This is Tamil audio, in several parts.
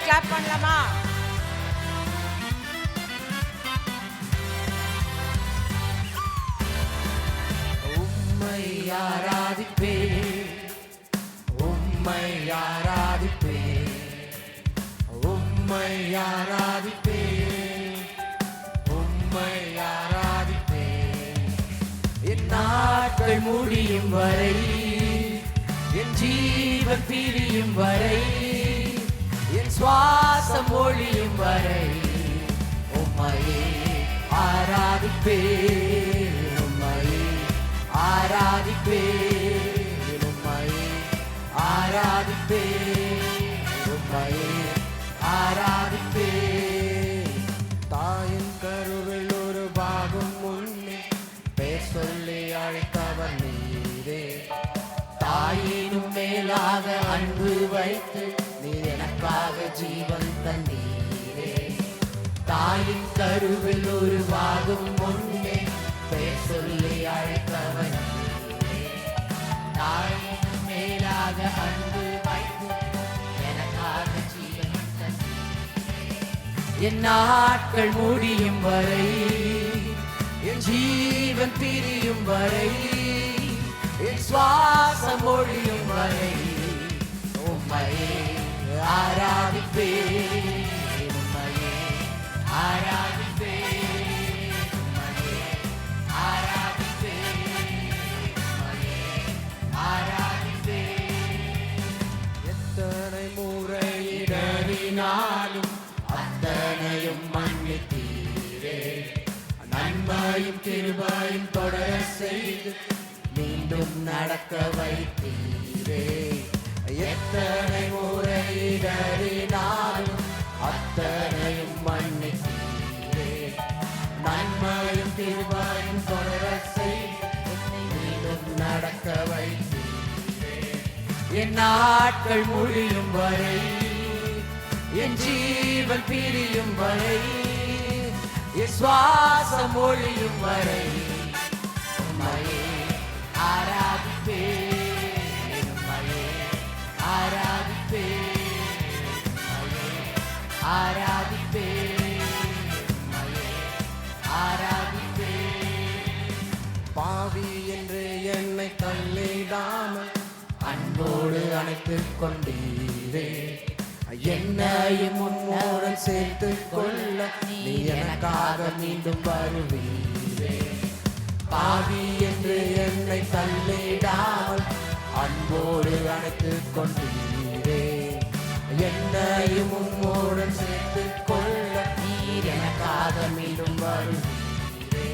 கிளாப் பண்ணலாமா? உம்மை ஆராதிப்பே, உம்மை ஆராதிப்பே, உம்மை ஆராதிப்பே, உம்மை ஆராதிப்பே. என் நாட்கள் முடியும் வரை, என் ஜீவன் பிரியும் வரை, என் சுவாசம் ஒழியும் வரை உம்மையே ஆராதிப்பே, உம்மையே ஆராதிப்பே, உம்மையே ஆராதிப்பே, உம்மையே ஆராதிப்பே. தாயின் கருவில் ஒரு பாகம் முன்னே பேர் சொல்லி அழைத்தவர் நீரே. தாயினும் மேலாக அன்பு வைத்து நீர் எனக்காக ஜீவன் தந்தீரே. தாயின் கருவில் ஒரு பாகம் முன்னே பேர் சொல்லி அழைத்தவர் நீரே. தாயினும் மேலாக அன்பு வைத்து எனக்காக ஜீவன் தந்தீரே. என் நாட்கள் முடியும் வரை, என் ஜீவன் பிரியும் வரை, என் சுவாசம் ஒழியும் வரை உம்மையே ஆராதிப்பே, உம்மையே ஆராதிப்பே, உம்மையே ஆராதிப்பே, உம்மையே ஆராதிப்பே. எத்தனை முறை இடறினாலும் அத்தனையும் மன்னித்தீரே. நன்மையும் கிருபையும் தொடர செய்து மீண்டும் நடக்க வைத்தீரே. எத்தனை முறை இடறினாலும் அத்தனையும் மன்னித்தீரே. நன்மையும் கிருபையும் தொடர செய்து மீண்டும் நடக்க வைத்தீரே. என் நாட்கள் முடியும் வரை, என் ஜீவன் பிரியும் வரை, என் சுவாசம் ஒழியும் வரை உம்மையே ஆராதிப்பே, உம்மையே ஆராதிப்பே, உம்மையே ஆராதிப்பே, உம்மையே ஆராதிப்பே. பாவி என்று என்னை தள்ளிடாமல் அன்போடு அணைத்துக் கொண்டீரே. என்னையும் உன்னோடு சேர்த்து கொள்ள நீ எனக்காக மீண்டும் வருவீரே. பாவி என்று என்னை தள்ளிடாமல் அன்போடு அணைத்துக் கொண்டீரே. என்னையும் உன்னோடு சேர்த்து கொள்ள நீர் எனக்காக மீண்டும் வருவீரே.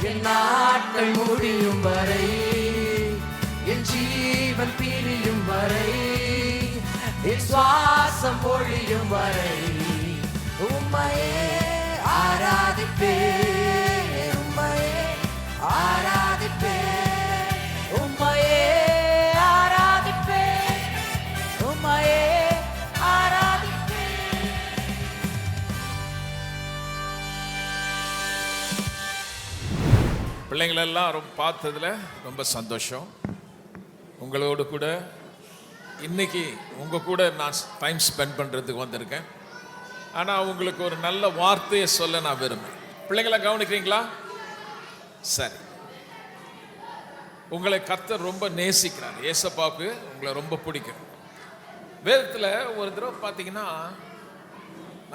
என் நாட்கள் முடியும் வரை, என் ஜீவன் பிரியும் வரை, என் சுவாசம் ஒழியும் வரை உம்மையே ஆராதிப்பே, உம்மையே ஆராதிப்பே, உம்மையே ஆராதிப்பே, உம்மையே ஆராதிப்பே. பிள்ளைங்களெல்லாம் பார்த்ததுல ரொம்ப சந்தோஷம். உங்களோடு கூட இன்னைக்கு உங்கள் கூட நான் டைம் ஸ்பெண்ட் பண்ணுறதுக்கு வந்திருக்கேன். ஆனால் உங்களுக்கு ஒரு நல்ல வார்த்தையை சொல்ல நான் விரும்புகிறேன். பிள்ளைங்களை கவனிக்கிறீங்களா? சரி. உங்களை கர்த்தர் ரொம்ப நேசிக்கிறார். ஏசப்பாவுக்கு உங்களை ரொம்ப பிடிக்கும். வேதத்தில் ஒரு தடவை பார்த்தீங்கன்னா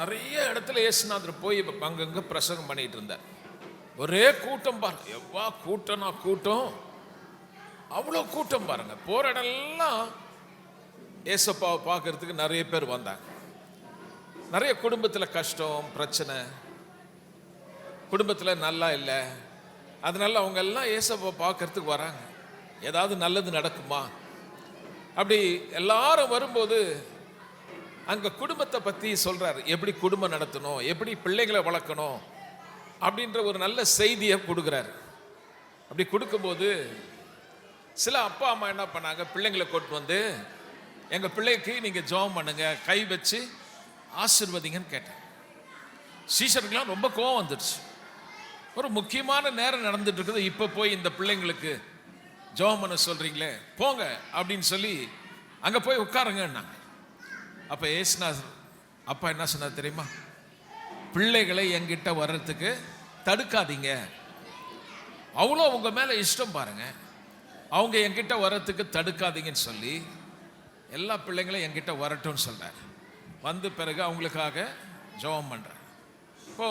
நிறைய இடத்துல இயேசுநாதர் போய் அங்கங்கே பிரசங்கம் பண்ணிட்டு இருந்தார். ஒரே கூட்டம் பாருங்க, எவ்வளோ கூட்டம்னா கூட்டம், அவ்வளோ கூட்டம் பாருங்க. போகிற இடம்லாம் ஏசப்பாவை பார்க்கறதுக்கு நிறைய பேர் வந்தாங்க. நிறைய குடும்பத்தில் கஷ்டம் பிரச்சனை, குடும்பத்தில் நல்லா இல்லை, அதனால அவங்க எல்லாம் ஏசப்பாவை பார்க்கறதுக்கு வராங்க. ஏதாவது நல்லது நடக்குமா அப்படி எல்லாரும் வரும்போது அங்கே குடும்பத்தை பற்றி சொல்கிறார். எப்படி குடும்பம் நடத்தணும், எப்படி பிள்ளைகளை வளர்க்கணும் அப்படின்ற ஒரு நல்ல செய்தியை கொடுக்குறாரு. அப்படி கொடுக்கும்போது சில அப்பா அம்மா என்ன பண்ணாங்க, பிள்ளைங்களை கொண்டு வந்து எங்கள் பிள்ளைக்கு நீங்கள் ஜெபம் பண்ணுங்க, கை வச்சு ஆசீர்வதிங்கன்னு கேட்டேன். சீஷருக்கெல்லாம் ரொம்ப கோவம் வந்துடுச்சு. ஒரு முக்கியமான நேரம் நடந்துட்டு இருக்குது, இப்போ போய் இந்த பிள்ளைங்களுக்கு ஜெபம் பண்ண சொல்கிறீங்களே, போங்க அப்படின்னு சொல்லி அங்கே போய் உட்காருங்கன்னாங்க. அப்போ ஏசுநாதர் அப்பா என்ன சொன்னார் தெரியுமா? பிள்ளைகளை என்கிட்ட வர்றதுக்கு தடுக்காதீங்க. அவ்வளோ உங்க மேல இஷ்டம் பாருங்க. அவங்க என்கிட்ட வர்றதுக்கு தடுக்காதீங்கன்னு சொல்லி எல்லா பிள்ளைங்களும் என்கிட்ட வரட்டும்னு சொல்றாரு. வந்து பிறகு அவங்களுக்காக ஜெபம் பண்றார். இப்போ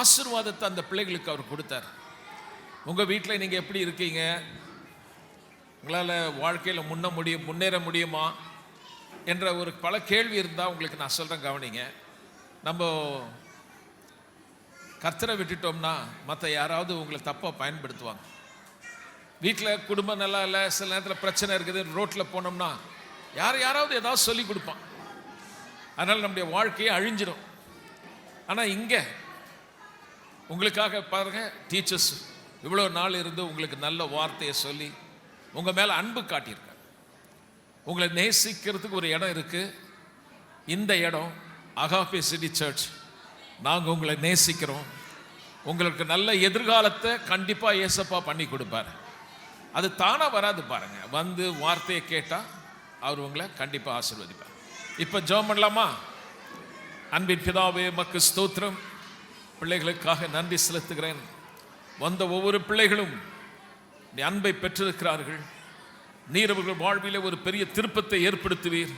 ஆசீர்வாதத்தை அந்த பிள்ளைகளுக்கு அவர் கொடுத்தார். உங்க வீட்டில் நீங்க எப்படி இருக்கீங்க? உங்களால் வாழ்க்கையில் முன்னேற முடியுமா என்ற ஒரு பல கேள்வி இருந்தால் உங்களுக்கு நான் சொல்கிறேன், கவனிங்க. நம்ம கர்த்தரை விட்டுட்டோம்னா மற்ற யாராவது உங்களை தப்பாக பயன்படுத்துவாங்க. வீட்டில் குடும்பம் நல்லா இல்லை, சில நேரத்தில் பிரச்சனை இருக்குது, ரோட்டில் போனோம்னா யாராவது ஏதாவது சொல்லி கொடுப்பான். அதனால் நம்முடைய வாழ்க்கையை அழிஞ்சிடும். ஆனால் இங்கே உங்களுக்காக பாருங்க, டீச்சர்ஸ் இவ்வளோ நாள் இருந்து உங்களுக்கு நல்ல வார்த்தையை சொல்லி உங்கள் மேலே அன்பு காட்டியிருக்காங்க. உங்களை நேசிக்கிறதுக்கு ஒரு இடம் இருக்குது. இந்த இடம் அகாபே சிட்டி சர்ச். நாங்கள் உங்களை நேசிக்கிறோம். உங்களுக்கு நல்ல எதிர்காலத்தை கண்டிப்பாக ஏசப்பா பண்ணி கொடுப்பார். அது தானாக வராது பாருங்க. வந்து வார்த்தையை கேட்டால் அவர் உங்களை கண்டிப்பாக ஆசீர்வதிப்பார். இப்போ ஜெபம் பண்ணலாமா? அன்பின் பிதாவே, உமக்கு ஸ்தோத்திரம். பிள்ளைகளுக்காக நன்றி செலுத்துகிறேன். வந்த ஒவ்வொரு பிள்ளைகளும் நீ அன்பை பெற்றிருக்கிறார்கள். நீர் அவர்கள் வாழ்விலே ஒரு பெரிய திருப்பத்தை ஏற்படுத்துவீர்.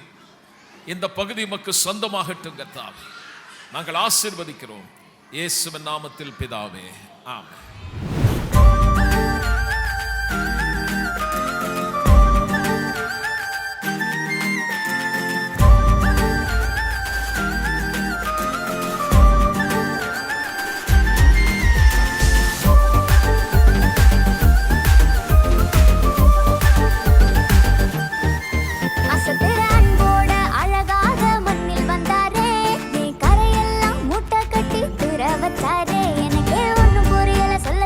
இந்த பகுதி உமக்கு சொந்தமாகட்டும் கர்த்தாவே. நாங்கள் ஆசீர்வதிக்கிறோம் இயேசுவின் நாமத்தில் பிதாவே, ஆமென். எனக்கே ஒன்னும் புரியல சொல்ல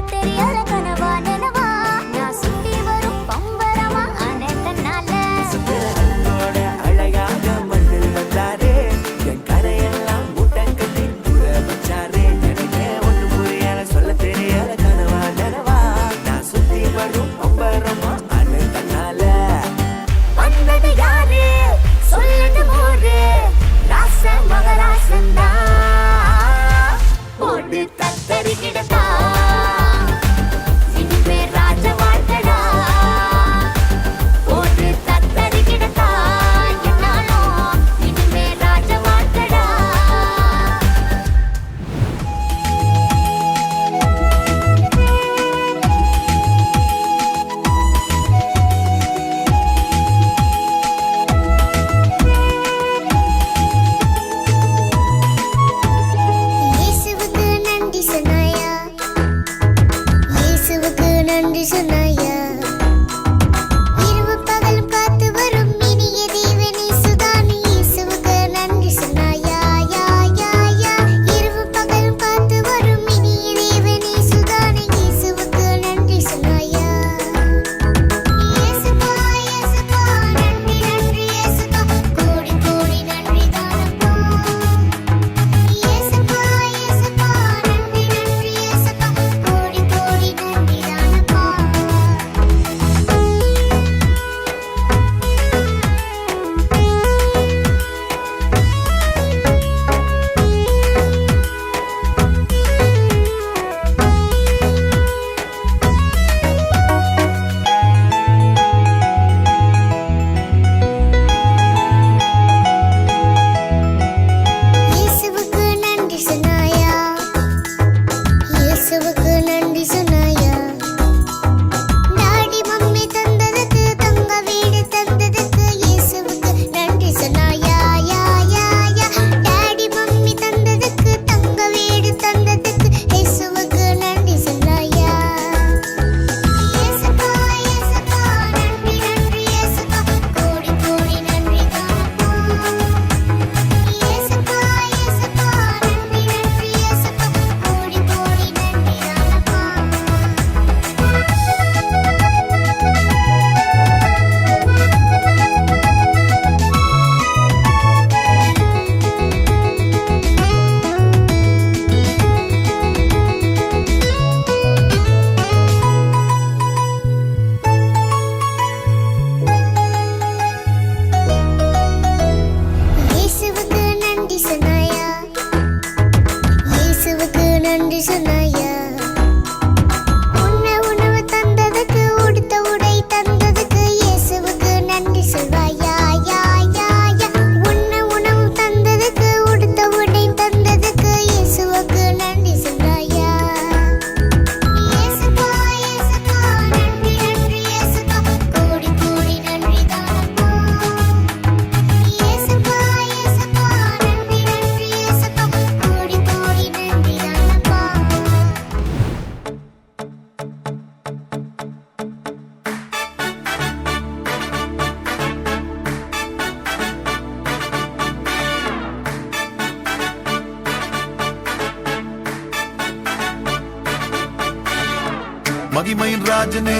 மகிமையின் ராஜனே,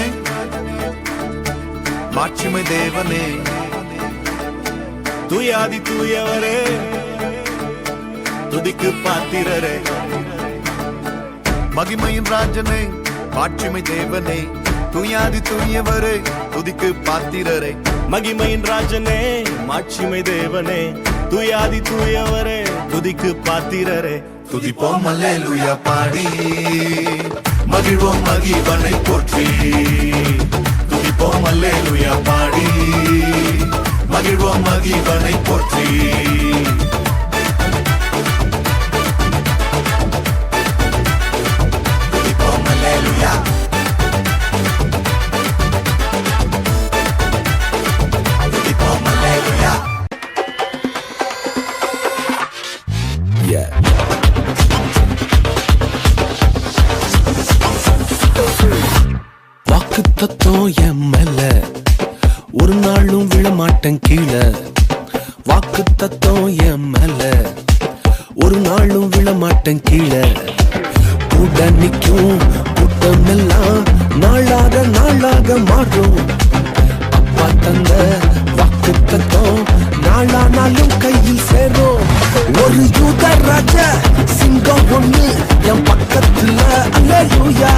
மாட்சிமை தேவனே, தூயாதி தூயவரே, துதிக்கு பாத்திரரே. மகிமையின் ராஜனே, மாட்சிமை தேவனே, தூயாதி தூயவரே, துதிக்கு பாத்திரரே. மகிமையின் ராஜனே, மாட்சிமை தேவனே, தூயாதி தூயவரே, துதிக்கு பாத்திரரே. துதிப்போம் அல்லேலூயா பாடி, மகிழ்வோம் மகிழ்வனை போற்றி. துதிப்போம் அல்லேலூயா பாடி, மகிழ்வோம் மகிழ்வனை போற்றி. துதிப்போம் அல்லேலூயா, துதிப்போம் அல்லேலூயா. வாக்கு தத்துவம் என் மேல ஒரு நாளும் விழமாட்டேன் கீழே. வாக்கு தத்துவம் என் மேல ஒரு நாளும் விழமாட்டேன் கீழே. கூட நிற்கும் கூட்டம் எல்லாம் நாளாக நாளாக மாறும். அப்பா தந்த வாக்கு தத்துவம் நாளானாலும் கையில் சேரும். ஒரு யூத ராஜ சிங்கம் ஒண்ணு என் பக்கத்துல, அல்லேலூயா.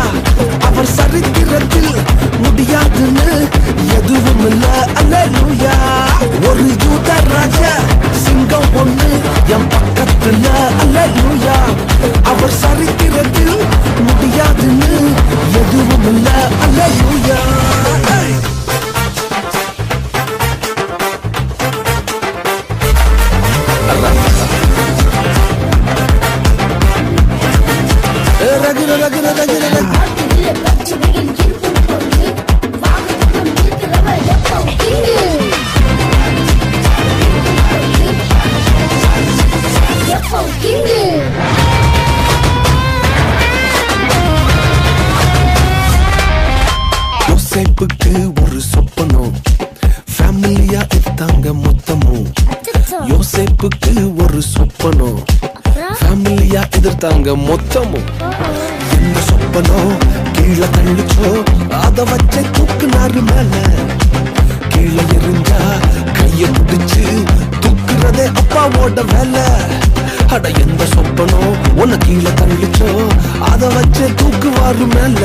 அவர் சரித்திரத்தில் முடியாதுன்னு எதுவும் இல்ல, அல்லேலூயா. ஒரு யூத ராஜ சிங்கம் ஒண்ணு என் பக்கத்துல, அல்லேலூயா. அவர் சரித்திரத்தில் முடியாதுன்னு எதுவும் இல்ல, அல்லேலூயா. யோசேப்புக்கு ஒரு சொப்பனம், ஃபேமிலியா எடுத்தாங்க மொத்தமும். யோசேப்புக்கு ஒரு சொப்பனம், ஃபேமிலியா எதிர்த்தாங்க மொத்தமும். என்ன சொப்பனம் கீழே தள்ளிச்சோ அத வச்ச தூக்குனாரு மேல. கீழே இருந்தா கைய பிடிச்சு தூக்குறதே அப்பாவோட வேலை. அட எந்த சொப்பனம் உன்னை கீழே தள்ளிச்சோ அத வச்ச தூக்குவாரு மேல.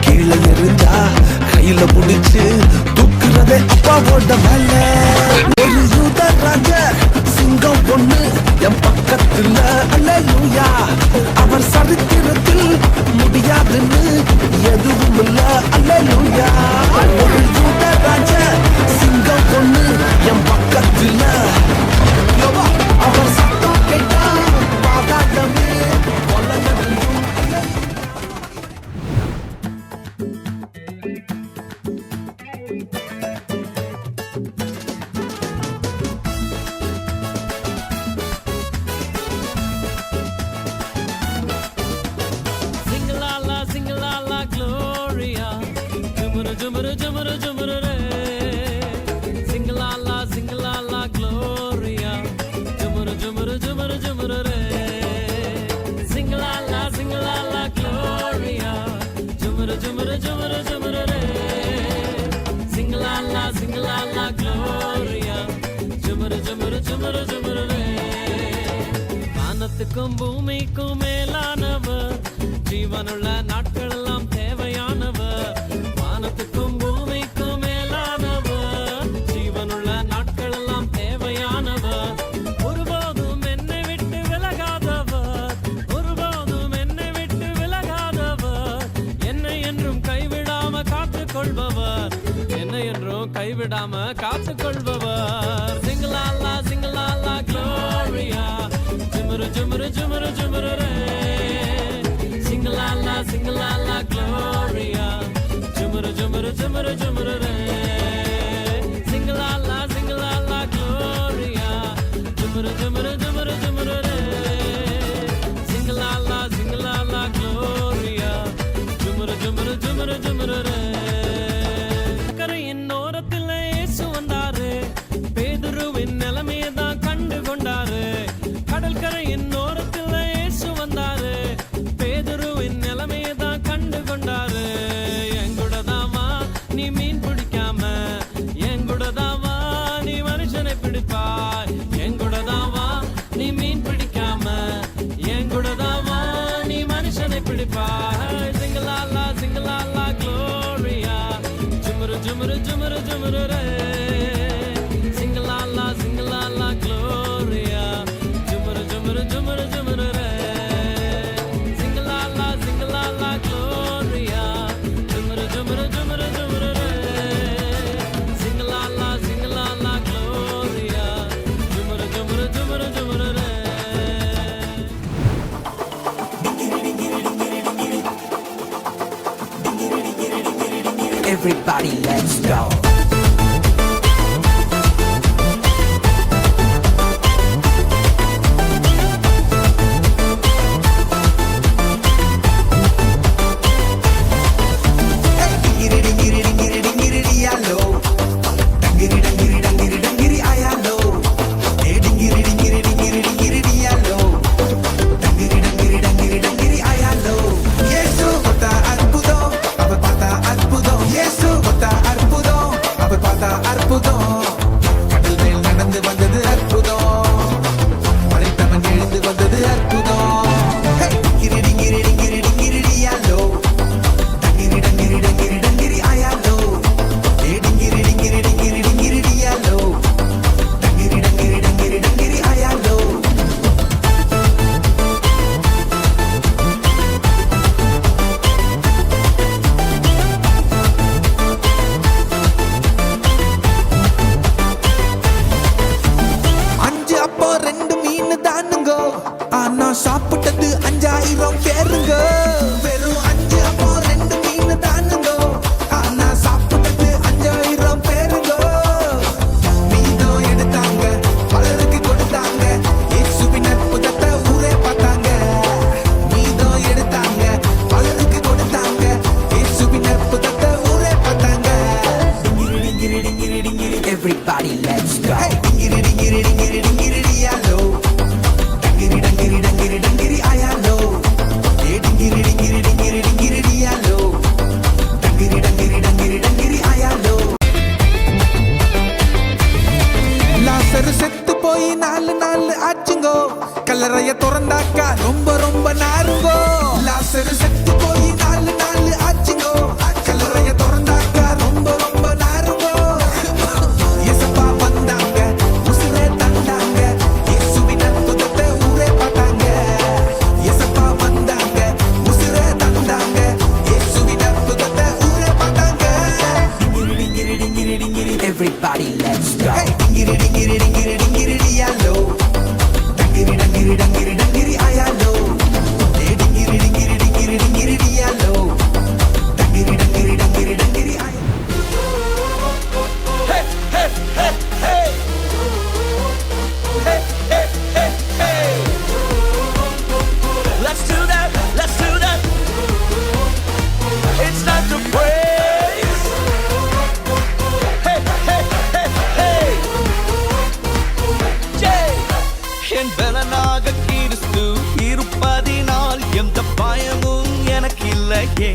கீழே இருந்தா கையில பிடிச்சு தூக்குறதே அப்பாவோட வேலை. ஒரு யூத ராஜ சிங்கம் ஒண்ணு என் பக்கத்துல, அல்லேலூயா. அவர் சரித்திரத்தில் முடியாதுன்னு எதுவும் இல்ல, அல்லேலூயா. ஒரு யூத ராஜ சிங்கம் ஒண்ணு என் பக்கத்துல, அவர் சத்தம் கேட்டா பாதாளமே கொல்லனடியும். Sing-a-la-la, Gloria. Jumuru, jumuru, jumuru, jumuru, re. Sing-a-la-la, Gloria. Jumuru, jumuru, jumuru, jumuru, re. Sing-a-la-la, Gloria. Jumuru, jumuru, jumuru, jumuru, re. Sing-a-la-la, Gloria. Jumuru, jumuru, jumuru, jumuru, re. வானத்துக்கும் பூமிக்கும் மேலானவர், ஜீவனுள்ள நாட்கள் எல்லாம் தேவையானவர். வானத்துக்கும் பூமிக்கும் மேலானவர், ஜீவனுள்ள நாட்கள் எல்லாம் தேவையானவர். ஒருபோதும் என்னை விட்டு விலகாதவர், ஒருபோதும் என்னை விட்டு விலகாதவர். என்னை என்றும் கைவிடாம காத்துக்கொள்பவர், என்னை என்றும் கைவிடாம காத்துக்கொள்பவர். சிங்கலாலா சிங்கலாலா க்ளோரியா. ஜுமுரு ஜுமுரு ஜுமுரு ஜுமுரு ரே. Sing-a-la-la, sing-a-la-la, Gloria. Jumuru, jumuru, jumuru, jumuru, re. Sing-a-la-la, sing-a-la-la, Gloria. Jumuru, jumuru, jumuru, jumuru, re. Sing-a-la-la, sing-a-la-la, Gloria. Jumuru, jumuru, jumuru, jumuru, re. கரையின் ஓரத்தில் இயேசு வந்தாரு, பேதுருவின் நிலைமையை தான் கண்டு கொண்டாரு. கடல் கரையின் ஓரத்தில் இயேசு வந்தாரு, பேதுருவின் நிலைமையை தான் கண்டு கொண்டாரு. gloria. Jumara jumara jumara jumara re. Sing la la gloria. Jumara jumara jumara jumara re. Sing la la gloria. Jumara jumara jumara jumara re. Everybody, let's go. சாப்பிட்டது 5000 பேருங்க. வெறும் 5 அப்போ 2 மீன் தானுங்க. ஆனா சாப்பிட்டது 5000 பேருங்க. மீதம் எடுத்தாங்க, பலருக்கு கொடுத்தாங்க. இயேசுவின் அற்புதத்தை ஊரே பார்த்தாங்க. மீதம் எடுத்தாங்க, பலருக்கு கொடுத்தாங்க. இயேசுவின் அற்புதத்தை ஊரே பார்த்தாங்க. Everybody, let's go. செத்து போய் 4 நாள் ஆச்சுங்கோ. கல்லறைய திறந்தாக்கா ரொம்ப நாருங்கோ. லாசரு செத்து போய் 4 நாள் ஆச்சுங்கோ. கல்லறைய திறந்தாக்கா ரொம்ப நாருங்கோ. இயேசுப்பா வந்தாங்க, உசுரே தந்தாங்க. இயேசுவின் அற்புதத்தை ஊரே பார்த்தாங்க. இயேசுப்பா வந்தாங்க, உசுரே தந்தாங்க. இயேசுவின் அற்புதத்தை ஊரே பார்த்தாங்க. Everybody, let's go. Let's do that, let's do that. It's time to praise. Hey, hey, hey, hey. Yeah. என் பலனாக கிறிஸ்து இருப்பதினால் எந்த பயமும் எனக்கு இல்லையே.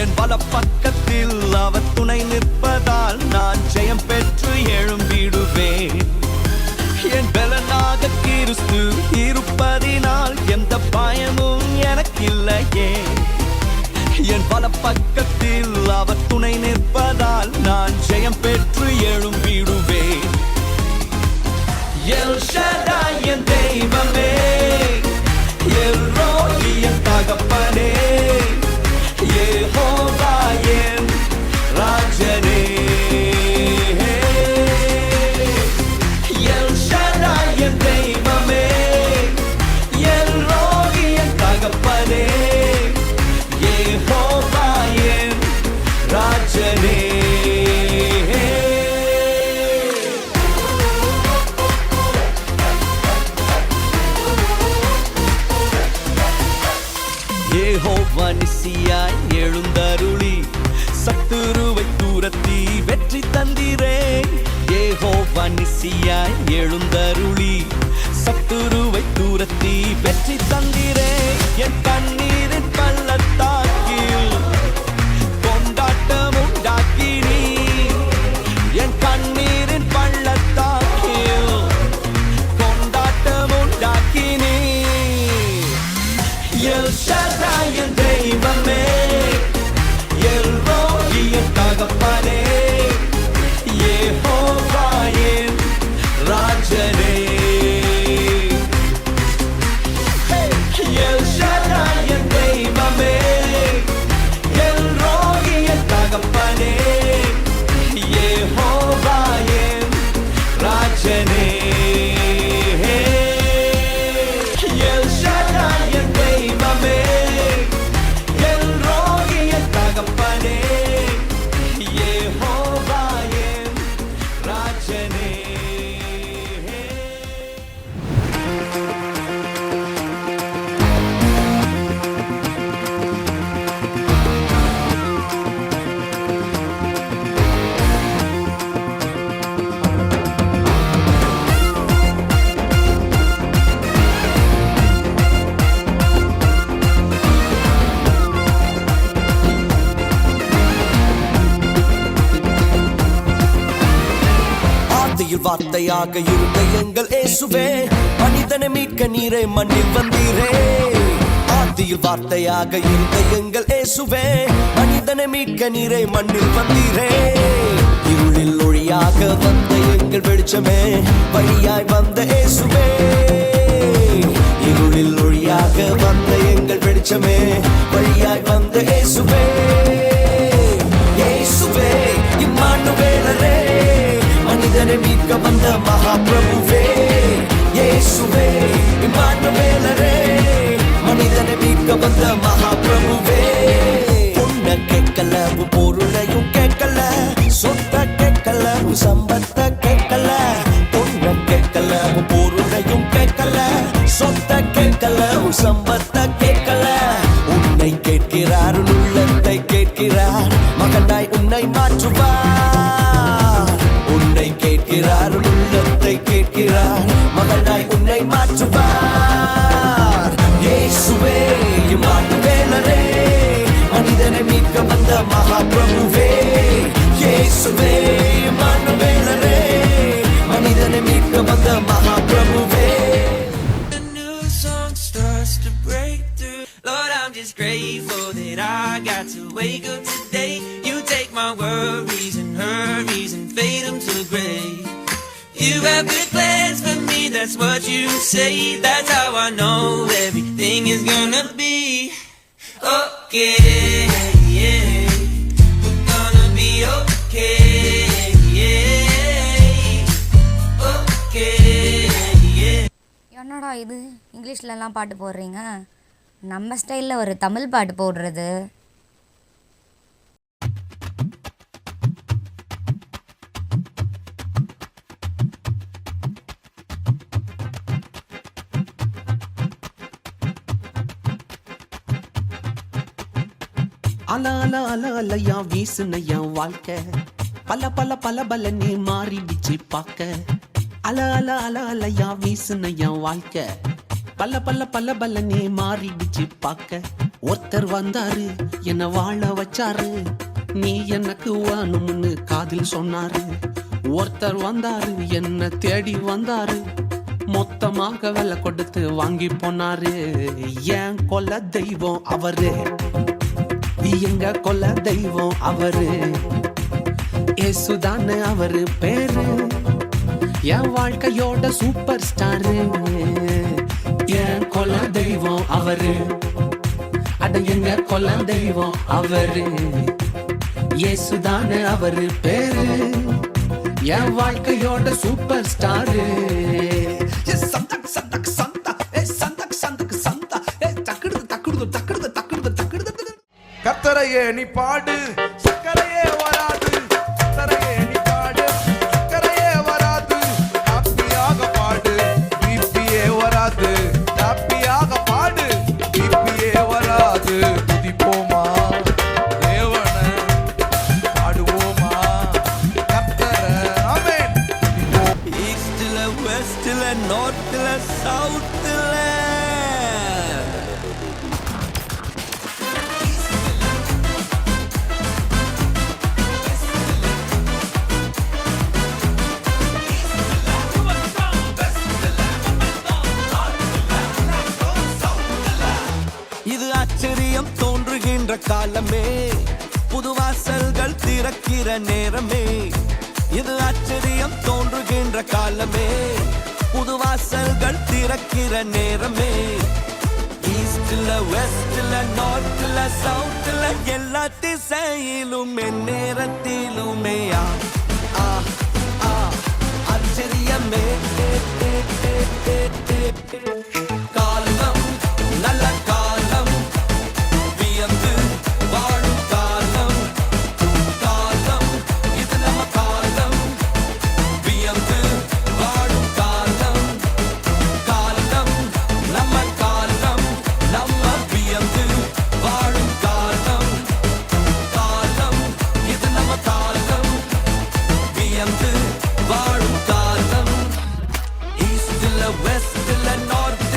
என் பல பக்கத்தில் அவர் துணை நிற்பதால் நான் ஜெயம் பெற்று எழும்பிடுவேன். என் பலனாக கிறிஸ்து இருப்பதினால் எந்த பயமும் எனக்கில்லையே. என் பல பக்கத்தில் அவர் துணை நிற்பதால் நான் ஜெயம் பெற்று எழும்பிடுவேன். எல் ஷடாய் என் தெய்வமே, எல் ரோயி என் தகப்பனே, யெகோவா என் ராஜனே. எல் ஷடாய் என் தெய்வமே, எல் ரோயி என் தகப்பனே, யெகோவா என் ராஜனே. யெகோவா நிசியாய் எழுந்தருளி சத்துருவை தூரத்தி வெற்றி தந்திரே. யெகோவா நிசியாய் எழுந்தருளி சத்துருவை தூரத்தி வெற்றி தந்திரே. என் கண்ணீரின் பள்ளத்தாக்கில் கொண்டாட்டம் உண்டாக்கினீ. என் கண்ணீரின் பள்ளத்தாக்கில் கொண்டாட்டம் உண்டாக்கினீ. எல் ஷடாய் என் தெய்வமே, எல் ரோயி என் தகப்பனே, யெகோவா என் ராஜனே. ஒளியாக இருந்த எங்கள் இயேசுவே, மனிதனை மீட்க நீரே மண்ணில் வந்தீரே. ஆதியில் வார்த்தையாக இருந்த எங்கள் இயேசுவே, மனிதனை மீட்க நீரே மண்ணில் வந்தீரே. இருளில் ஒளியாக வந்த எங்கள் வெளிச்சமே, வழியாய் வந்த இயேசுவே. இருளில் ஒளியாக வந்த எங்கள் வெளிச்சமே, வழியாய் வந்த இயேசுவே. இயேசுவே இம்மானுவேலரே, மனிதனை மீட்க வந்த மகாபிரபுவே. இயேசுவே இம்மானுவேலரே, மனிதனை மீட்க வந்த மகாபிரபுவே. பொண்ண கேட்கல பொருளையும் கேட்கல, சொத்த கேட்கல சம்பத்த கேட்கல. பொண்ண கேட்கல பொருளையும் கேட்கல, சொத்த கேட்கல சம்பத்த கேட்கல. உன்னை கேட்கிறார், உள்ளத்தை கேட்கிறார், மகனாய் உன்னை மாற்றுவார். உன்னை கேட்கிறார், உள்ளத்தை கேட்கிறார், மகனாய் உன்னை மாற்றுவார். இயேசுவே இம்மானுவேலரே, மனிதனை மீட்க வந்த மகாபிரபுவே. இயேசுவே இம்மானுவேலரே, மனிதனை மீட்க வந்த மகாபிரபுவே. A new song starts to break through. Lord, I'm just grateful that I got to wake up today. You take my worries and hurries and fade them to gray. You have good plans for me, that's what you say. That's how I know everything is gonna be okay. Yeah, we're gonna be okay. Yeah, okay. Yeah. என்னடா இது இங்கிலீஷ்லலாம் பாட்டு போடுறீங்க, நம்ம ஸ்டைலில் ஒரு தமிழ் பாட்டு போடுறது. அல அல அல அலையா வீசுனையா வாழ்க்கை, பல பல பல பல நீ மாறிடுச்சு பார்க்க. அல அல அல அலையா வீசுனையா வாழ்க்கை, பல பல பல பல நீ மாறிடுச்சு பார்க்க. ஒருத்தர் வந்தாரு என்ன வாழ வச்சாரு, நீ எனக்கு வேணும்னு காதில் சொன்னாரு. ஒருத்தர் வந்தாரு என்ன தேடி வந்தாரு, மொத்தமாக விலை கொடுத்து வாங்கி போனாரு. ஏன் கொல்ல தெய்வம் அவரு, எங்க கொல்ல தெய்வம் அவரு. ஏசுதான அவரு பேரு, என் வாழ்க்கையோட சூப்பர் ஸ்டாரு. என் கொல்ல தெய்வம் அவரு, அட எங்க கொல்ல தெய்வம் அவரு. ஏசுதான அவரு பேரு, என் வாழ்க்கையோட சூப்பர் ஸ்டாரு. சந்தக் சந்தக் சந்தா, சந்தக் சந்தக் சந்தா, தக்குடுது தக்குடுது தக்குடுது தக்குடுது தக்குடுது. கத்தரையே நீ பாடு, சக்கரையே வராது. கத்தரையே நீ பாடு, சக்கரையே வராது. ஹாப்பியாக பாடு, பிபியே வராது. ஹாப்பியாக பாடு, பிபியே வராது. துதிப்போமா தேவனை, பாடுவோமா கத்தரை. ஆமென். ஈஸ்ட்ல வெஸ்ட்ல நார்த்ல சவுத்ல. இது ஆச்சரியம் தோன்றுகின்ற காலமே, புது வாசல்கள் திறக்கிற நேரமே. இது ஆச்சரியம் தோன்றுகின்ற காலமே, புது வாசல்கள் திறக்கிற நேரமே. ஈஸ்ட்ல வெஸ்ட்ல நார்த்ல சவுத்ல எல்லா திசையிலும் நேரத்திலுமே ஆச்சரியமே. காலம் நல்ல காலம், வியந்து வாழும் காலம். காலம் இது நம்ம காலம், வியந்து வாழும் காலம். காலம் நம்ம காலம், நம்ம வியந்து வாழும் காலம். காலம் இது நம்ம காலம், வியந்து வாழும் காலம். ஈஸ்ட்ல வெஸ்ட்ல நார்த்ல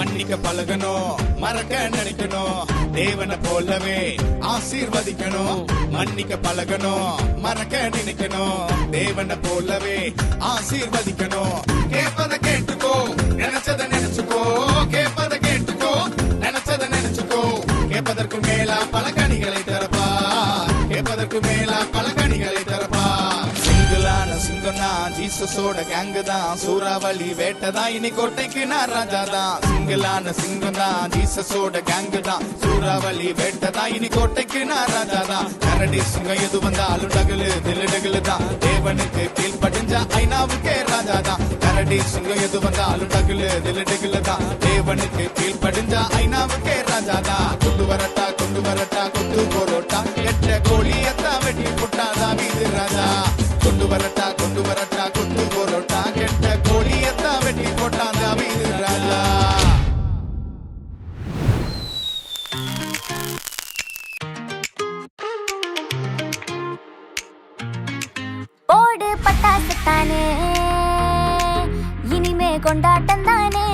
மன்னிக்க பழகணும் மறக்க நினைக்கணும் தேவனை போலவே ஆசீர்வதிக்கணும் மன்னிக்க பழகணும் மறக்க நினைக்கணும் தேவனை போலவே ஆசீர்வதிக்கணும் கேட்பதை கேட்டுக்கோ நினைச்சதை நினைச்சுக்கோ கேட்பதை கேட்டுக்கோ நினைச்சதை நினைச்சுக்கோ கேட்பதற்கு மேலா பல கனிகளை தரப்பா கேட்பதற்கு மேலா பல கனிகளை தரப்பா சிங்கிளான சிங்கம்னா ஜீசஸோட கேங்கு தான் சூறாவளி வேட்டதான் இனி கோட்டைக்கு நான் ராஜா தான் சிங்கிளான சிங்கம் தான் ஜீசஸோட கேங்கு தான் சூறாவளி வேட்டதான் இனி கோட்டைக்கு நான் ராஜா தான் கரடி சிங்கம் எது வந்தாலும் டகுலு தில்லு தான் தேவனுக்கு கீழ்படிஞ்சா ஐநாவுக்கே ராஜா தான் கரடி சிங்கம் எது வந்தாலும் டகுலு தில்லு தான் தேவனுக்கு கீழ்படிஞ்சா ஐநாவுக்கே ராஜா தான் கொண்டு வரட்டா கொத்து போரோட்டா கெட்ட கோழியத்தான் வெட்டி போட்டாதான் வீது ராஜா கொண்டு வரட்டா கொத்து போரோட்டா கெட்ட கோழியத்தான் வெட்டி போட்டாதான் வீது ராஜா போடு பட்டாசு தானே இனிமே கொண்டாட்டம் தானே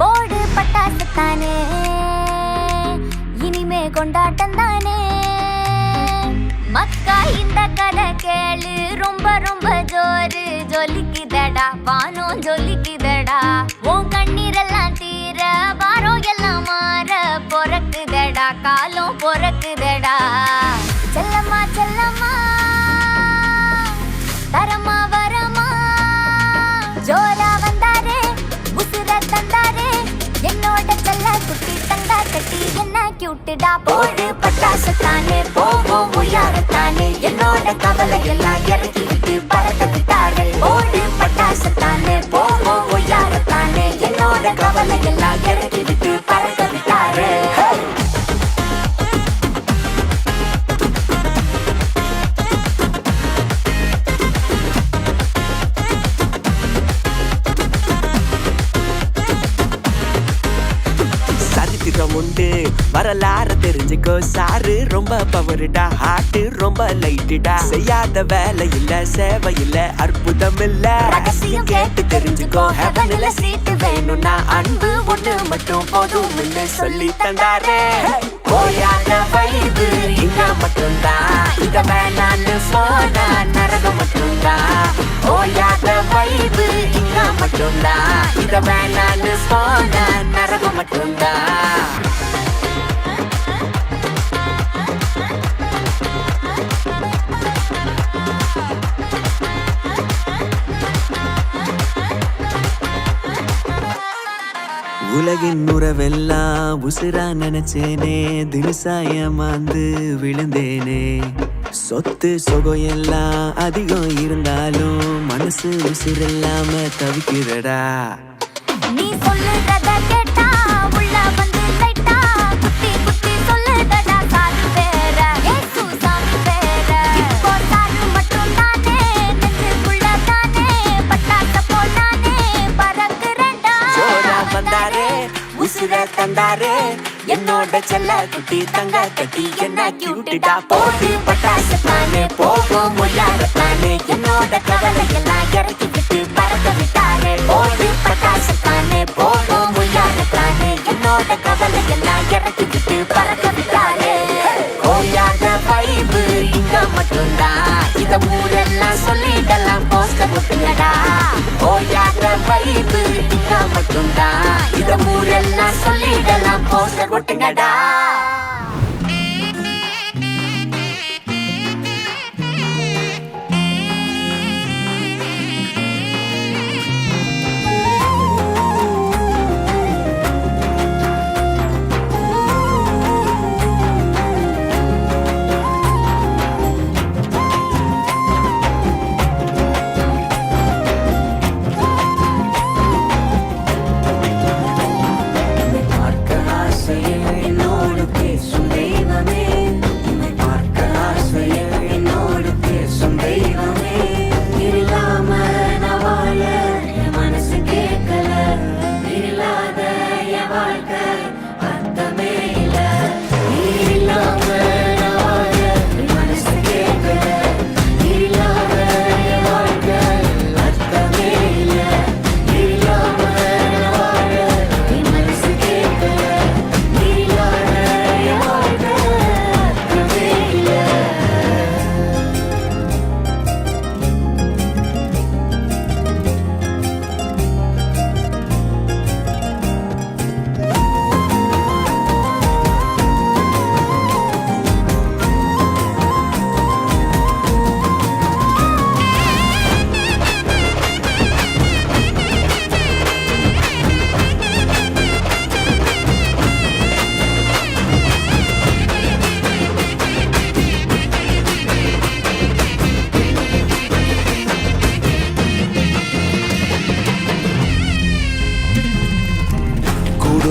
போடு பட்டாசு தானே இனிமே கொண்டாட்டம் தானே மக்கா இந்த கதை கேளு ரொம்ப ரொம்ப ஜோரு ஜொலிக்குதடா வானம் ஜொலிக்குதடா உன் கண்ணீரெல்லாம் தீர வாரம் எல்லாம் மாற பொறக்குதடா காலம் பொறக்குதடா செல்லம்மா செல்லம்மா தரமா வரமா ஜோரா வந்தாரே உசுர தந்தாரே என்னோட செல்ல குட்டி தங்கா கட்டி என்ன கியூட்டுடா போடு பட்டாசு தானே போவோம் உயரத்தானே என்னோட கவலை எல்லாம் இறக்கி விட்டு பறக்க விட்டாரே போடு பட்டாசு தானே போவோம் உயரத்தானே என்னோட கவலை எல்லாம் இறக்கி விட்டு பறக்க விட்டாரே உண்டு வரலாற தெரிஞ்சுக்கோ சாரு ரொம்ப பவருடா ஹார்ட் ரொம்ப லைட்டுடா செய்யாத வேலை இல்ல சேவை இல்ல அற்புதம் இல்ல ரகசியம் கேட்டு தெரிஞ்சுக்கோ ஹெவன்ல சீட்டு வேணும்னா அன்பு ஒண்ணு மட்டும் போதும் இல்ல சொல்லி தந்தாரே போயாத வைபு இங்க மட்டும்தான் இத வேணான்னு போனா நரகம் மட்டும்தான் போயாத வைபு இங்க மட்டும்தான் இத வேணான்னு போனா நரகம் மட்டும்தான் உலகின் உறவெல்லாம் உசுரா நினைச்சேனே தினுசாயமாந்து விழுந்தேனே சொத்து சொகம் எல்லாம் அதிகம் இருந்தாலும் மனசு உசுரில்லாம தவிக்கிறடா நீ சொல்லுறத கேட்டா உள்ள வந்து லைட்டா குட்டி குட்டி சொல்லுதடா சாமி பேர ஏசு சாமி பேர இப்போ சாரு மட்டும் தானே நெஞ்சுக்குள்ள தானே பட்டாச போட்டானே பறக்குறடா ஜோரா வந்தாரே உசுர தந்தாரே என்னோட செல்ல குட்டி தங்க கட்டி என்ன கியூட்டுடா போடு பட்டாசு தானே போவோம் முள்ளாரத்தானே என்னோட கவலை எல்லாம் இறக்கி விட்டு பறக்க விட்டாரே போடு பட்டாசு தானே போவோம் முள்ளாரத்தானே என்னோட கவலை எல்லாம் இறக்கி விட்டு பறக்க விட்டாரே ஓயாத வைபு இங்க மட்டும்தான் இத ஊரெல்லாம் சொல்லிடலாம் போஸ்டர் ஒட்டுங்கடா ஓயாத வைபு இங்க மட்டும்தான் இத ஊரெல்லாம் சொல்லிடலாம் போஸ்டர் ஒட்டுங்கடா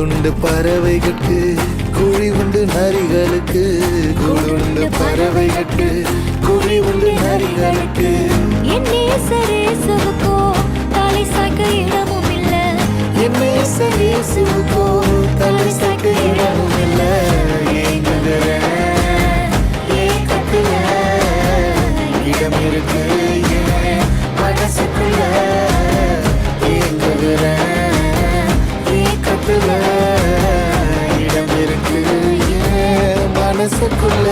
கூடுண்டு பறவைகளுக்கு குழி உண்டு நரிகளுக்கு கூடுண்டு பறவைகளுக்கு குழி உண்டு நரிகளுக்கு என் நேசரேசுவுக்கோ தலை சாய்க்க இடமும் இல்ல என் நேசரேசுவுக்கோ தலை சாய்க்க இடமும் இல்ல ஏக்கத்துல இடம் இருக்கு என் மனசுக்குள்ள ஏக்கத்துல இடம் இருக்கு என் மனசுக்குள்ள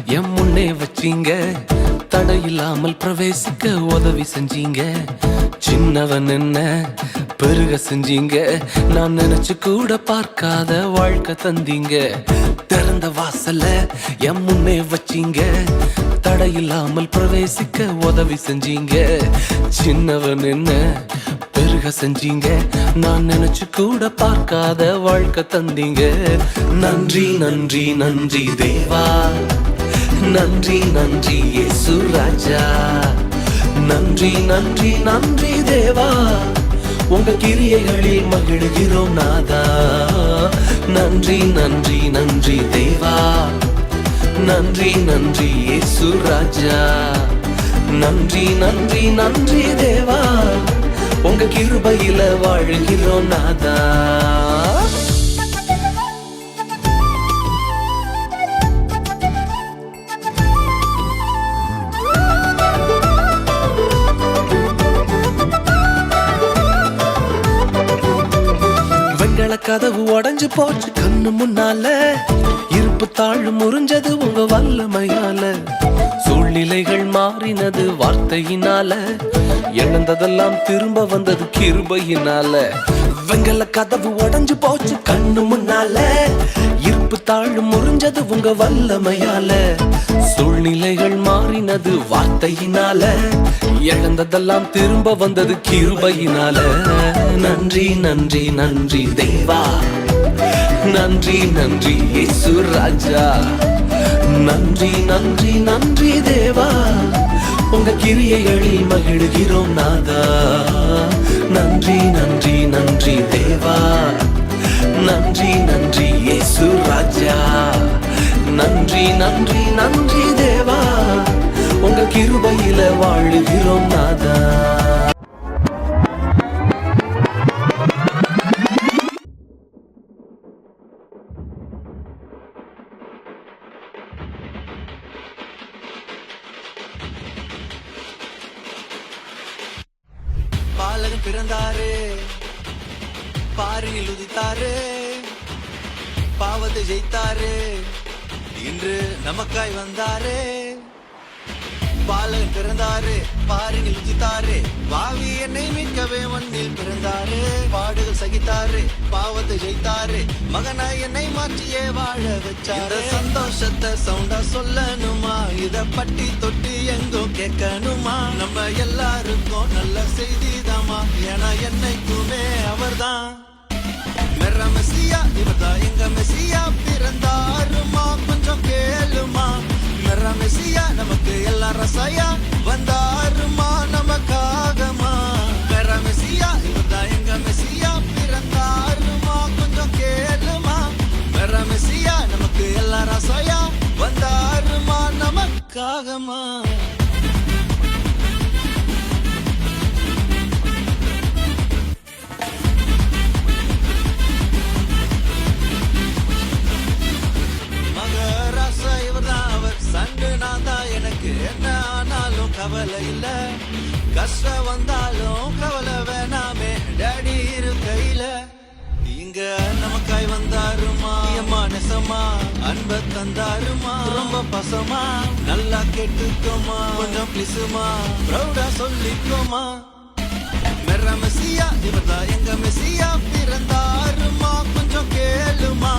என் முன்னே வச்சீங்க தடையில்லாமல் பிரவேசிக்க உதவி செஞ்சீங்க சின்னவன் என்ன பெருக செஞ்சீங்க நான் நினைச்சு கூட பார்க்காத வாழ்க்கை தந்தீங்க திறந்த வாசல என் முன்னே வச்சீங்க தடையில்லாமல் பிரவேசிக்க உதவி செஞ்சீங்க சின்னவன் என்ன பெருக செஞ்சீங்க நான் நினைச்சு கூட பார்க்காத வாழ்க்கை தந்தீங்க நன்றி நன்றி நன்றி தேவா நன்றி நன்றி இயேசு ராஜா நன்றி நன்றி நன்றி தேவா உங்க கிரியைகளில் மகிழ்கிறோம் நாதா நன்றி நன்றி நன்றி தேவா நன்றி நன்றி இயேசு ராஜா நன்றி நன்றி நன்றி தேவா உங்க கிருபையில வாழ்கிறோம் நாதா கதவு உடைஞ்சு போச்சு கண்ணு முன்னால இருப்பு தாழ் முறிஞ்சது உங்க வல்லமையால சூழ்நிலைகள் மாறினது வார்த்தையினால இழந்ததெல்லாம் திரும்ப வந்தது கிருபையினால வெங்கல கதவு உடைஞ்சு போச்சு கண்ணு முன்னால இருப்பு தாழ் முறிஞ்சது உங்க வல்லமையால சூழ்நிலைகள் மாறினது வார்த்தையினால இழந்ததெல்லாம் திரும்ப வந்தது கிருபையினால நன்றி நன்றி நன்றி தேவா நன்றி நன்றி இயேசு ராஜா நன்றி நன்றி நன்றி தேவா உங்க கிரியைகளில் மகிழ்கிறோம் நாதா நன்றி நன்றி நன்றி தேவா நன்றி நன்றி இயேசு ராஜா நன்றி நன்றி நன்றி தேவா உங்க கிருபையில வாழுகிறோம் நாதா பாலகன் பிறந்தாரே பாரினில் உதித்தாரே பாவத்தை ஜெயித்தாரே இன்று நமக்காய் வந்தாரே பாலகன் பிறந்தாரே பாரினில் உதித்தாரே பாவி என்னை மீட்கவே மண்ணில் பிறந்தாரே பாடுகள் சகித்தாரே பாவத்தை ஜெயித்தாரே மகனாய் என்னை மாற்றியே வாழ வச்சாரு சந்தோஷத்தை சவுண்டா சொல்லணுமா இத பட்டி தொட்டி எங்கோ கேட்கணுமா நம்ம எல்லாருக்கும் நல்ல செய்திதாமா ஏன்னா என்னைக்குமே அவர்தான் மெர்ர மெசியா இவர்தான் எங்க மெசியா பிறந்தாருமா கொஞ்சம் கேளுமா மெர்ர மெசியா நமக்கு எல்லாம் ரசாயா வந்தாருமா நமக்காகமா மெர்ர மெசியா இவர்தான் எங்க மெசியா பிறந்தாருமா கொஞ்சம் கேளுமா மெர்ர மெசியா நமக்கு எல்லாம் ரசாயா வந்தாருமா நமக்காகமா மகராசா இவர்தான் நமக்காய் வந்தாருமா அம்மா நெசமா அன்ப தந்தாருமா ரொம்ப பசமா நல்லா கேட்டுக்கோமா கொஞ்சம் பிளிசுமா ப்ரௌடா சொல்லிக்கோமா மெர்ரா மெஸ்ஸியா இவர்தான் எங்க மெஸ்ஸியா பிறந்தாருமா கொஞ்சம் கேளுமா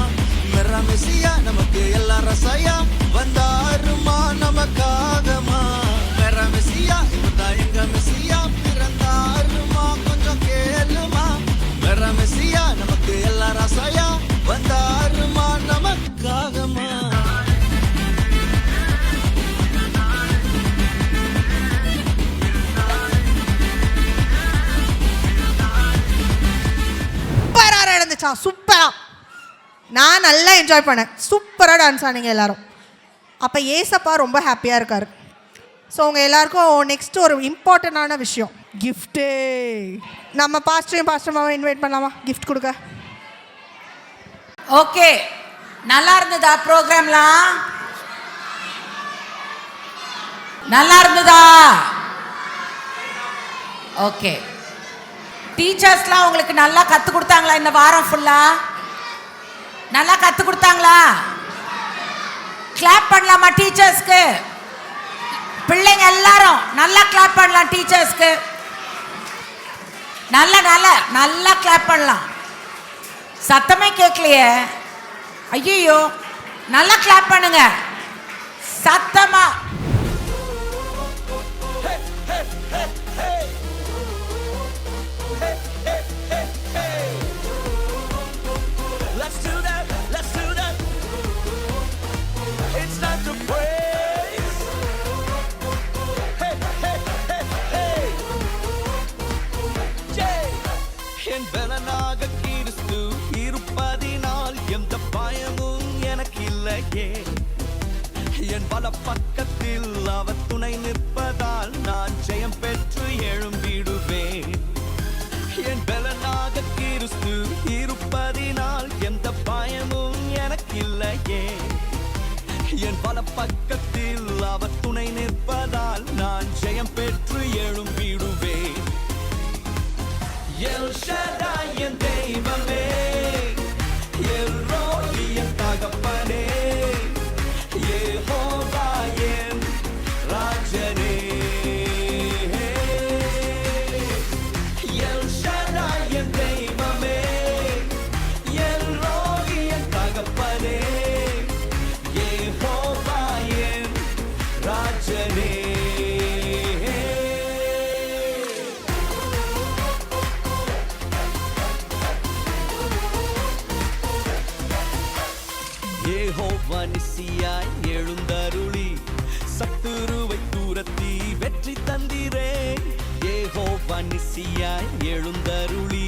மெர்ரா மெஸ்ஸியா நமக்கு எல்லா ரசையா வந்தாருமா நமக்காகமா மெர்ரா மெஸ்ஸியா இவர்தான் எங்க மெஸ்ஸியா பிறந்தாருமா கொஞ்சம் கேளுமா மெர்ரா மெஸ்ஸியா நமக்கு எல்லா ரசையா வந்தாருமா நமக்காகமா சூப்பரா நான் நல்லா என்ஜாய் பண்ணேன். சூப்பராக டான்ஸ் ஆனீங்க எல்லாரும். அப்போ ஏசப்பா ரொம்ப ஹாப்பியாக இருக்கார். ஸோ உங்கள் எல்லாருக்கும் நெக்ஸ்ட்டு ஒரு இம்பார்ட்டண்டான விஷயம், கிஃப்ட்டு. நம்ம பாஸ்டர்மாவை இன்வைட் பண்ணலாமா கிஃப்ட் கொடுக்க? ஓகே, நல்லா இருந்ததா ப்ரோக்ராம்லாம்? நல்லா இருந்ததா? ஓகே, டீச்சர்ஸ்லாம் உங்களுக்கு நல்லா கற்றுக் கொடுத்தாங்களா? இந்த வாரம் ஃபுல்லாக நல்லா கற்றுக் கொடுத்தாங்களா? கிளாப் பண்ணலாமா டீச்சர்ஸ்க்கு? பிள்ளைங்க எல்லாரும் நல்லா கிளாப் பண்ணலாம் டீச்சர்ஸ்க்கு. நல்லா கிளாப் பண்ணலாம். சத்தமே கேட்கலையே. ஐயோ, நல்லா கிளாப் பண்ணுங்க சத்தமா. என் பலனாக கிறிஸ்து இருப்பதினால் எந்த பயமும் எனக்கு இல்லையே. என் பல பக்கத்தில் அவர் துணை நிற்பதால் நான் ஜெயம் பெற்று எழும்பிடுவேன். என் பலனாக கிறிஸ்து இருப்பதினால் எந்த பயமும் எனக்கு இல்லையே. என் பல பக்கத்தில் அவர் துணை நிற்பதால் நான் ஜெயம் பெற்று எழும்பிடுவேன். எல் ஷடாய் என் தெய்வமே, எல் ரோயி என் தகப்பனே, யெகோவா என் ராஜனே. எல் ஷடாய் என் தெய்வமே, எல் ரோயி என் தகப்பனே, யெகோவா என் ராஜனே. யெகோவா நிசியாய் எழுந்தருளி சத்துருவை தூரத்தி வெற்றி தந்திரே. யெகோவா நிசியாய் எழுந்தருளி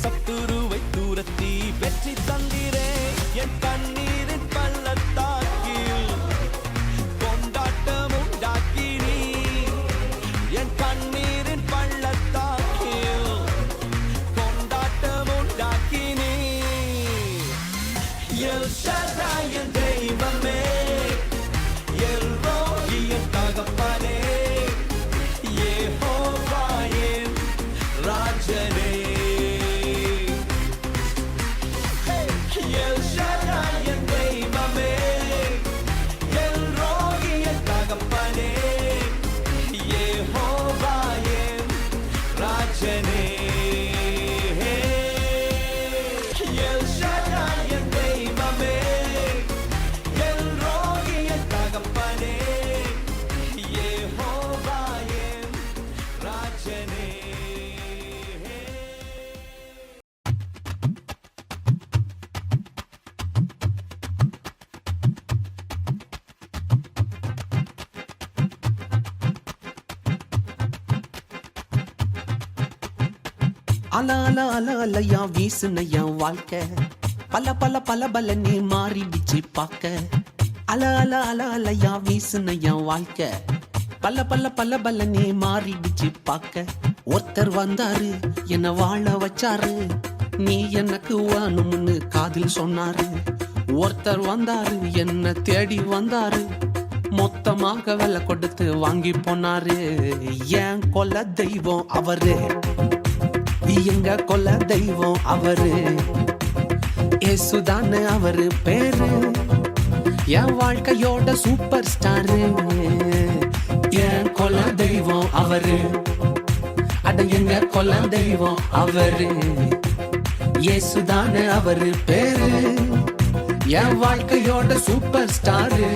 சத்துருவை தூரத்தி வெற்றி தந்திரே. என் கண்ணீரின் பள்ளத்தாக்கில் கொண்டாட்டம் உண்டாக்கினீ. என் கண்ணீரின் பள்ளத்தாக்கில் கொண்டாட்டம் உண்டாக்கினீ. எல் ஷடாய் என் தெய்வமே, எல் ரோயி என் தகப்பனே, யெகோவா என் ராஜனே. எல் ஷடாய் என் தெய்வமே, எல் ரோயி என் தகப்பனே, யெகோவா என் ராஜனே. எல் ஷடாய் என் தெய்வமே, எல் ரோயி என் தகப்பனே, யெகோவா என் ராஜனே. அல அல அல அலையா வீசுனையா வாழ்க்கை பல பல பல பலனே மாறிடுச்சு பார்க்க. அல அல அல அலையா வீசுனையா வாழ்க்கை பல பல பல பலனே மாறிடுச்சு பார்க்க. ஒருத்தர் வந்தாரு என்ன வாழ வச்சாரு, நீ எனக்கு வேணும்னு காதில் சொன்னாரு. ஒருத்தர் வந்தாரு என்ன தேடி வந்தாரு, மொத்தமாக விலை கொடுத்து வாங்கி போனாரு. ஏன் கொல்ல தெய்வம் அவரு, எங்க கொல்ல தெய்வம் அவரு. ஏசுதான அவரு பேரு, என் வாழ்க்கையோட சூப்பர் ஸ்டாரு, என் கொல தெய்வம் அவரு, அட எங்க கொல தெய்வம் அவரு. ஏசுதான அவரு பேரு, என் வாழ்க்கையோட சூப்பர் ஸ்டாரு.